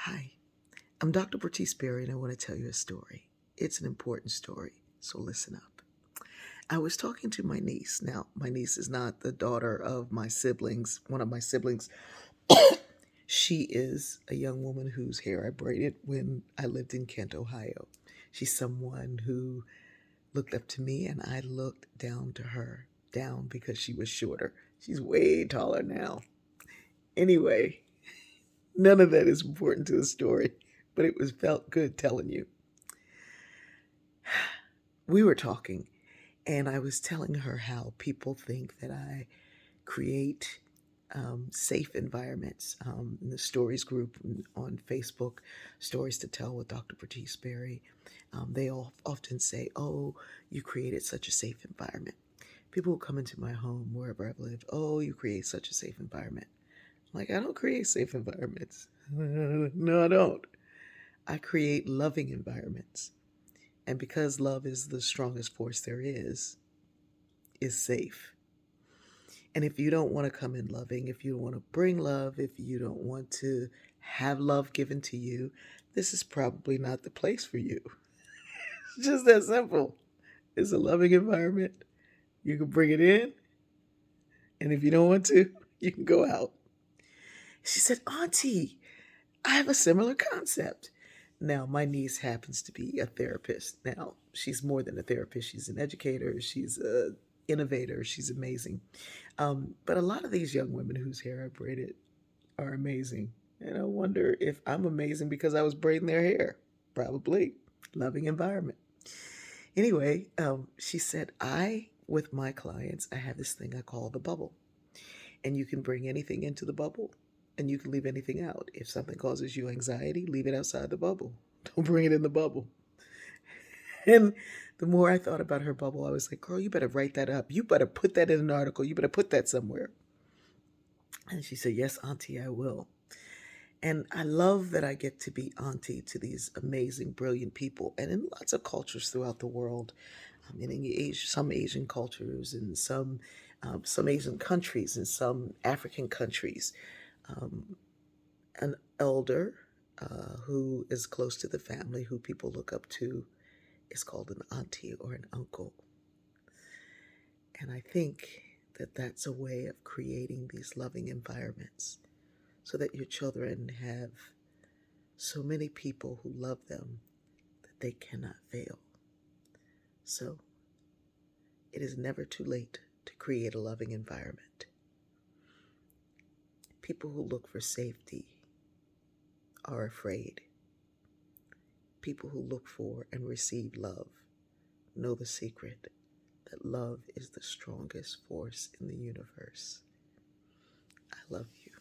Hi, I'm Dr. Bertice Berry, and I want to tell you a story. It's an important story, so listen up. I was talking to my niece. Now, my niece is not the daughter of my siblings, one of my siblings. She is a young woman whose hair I braided when I lived in Kent, Ohio. She's someone who looked up to me, and I looked down to her, down because she was shorter. She's way taller now. Anyway, none of that is important to the story, but it was felt good telling you. We were talking, and I was telling her how people think that I create safe environments. In the stories group on Facebook, Stories to Tell with Dr. Bertice Berry, they all often say, "Oh, you created such a safe environment." People who come into my home, wherever I've lived, "Oh, you create such a safe environment." I'm like, I don't create safe environments. No, I don't. I create loving environments. And because love is the strongest force there is safe. And if you don't want to come in loving, if you don't want to bring love, if you don't want to have love given to you, this is probably not the place for you. It's just that simple. It's a loving environment. You can bring it in, and if you don't want to, you can go out. She said, Auntie, I have a similar concept. Now, my niece happens to be a therapist. Now, she's more than a therapist. She's an educator. She's a innovator. She's amazing. But a lot of these young women whose hair I braided are amazing. And I wonder if I'm amazing because I was braiding their hair. Probably. Loving environment. Anyway, she said, with my clients, I have this thing I call the bubble. And you can bring anything into the bubble and you can leave anything out. If something causes you anxiety, leave it outside the bubble. Don't bring it in the bubble. And the more I thought about her bubble, I was like, girl, you better write that up. You better put that in an article. You better put that somewhere. And she said, yes, Auntie, I will. And I love that I get to be auntie to these amazing, brilliant people. And in lots of cultures throughout the world, in some Asian cultures and some Asian countries and some African countries, um, an elder who is close to the family, who people look up to, is called an auntie or an uncle. And I think that that's a way of creating these loving environments so that your children have so many people who love them that they cannot fail. So it is never too late to create a loving environment. People who look for safety are afraid. People who look for and receive love know the secret that love is the strongest force in the universe. I love you.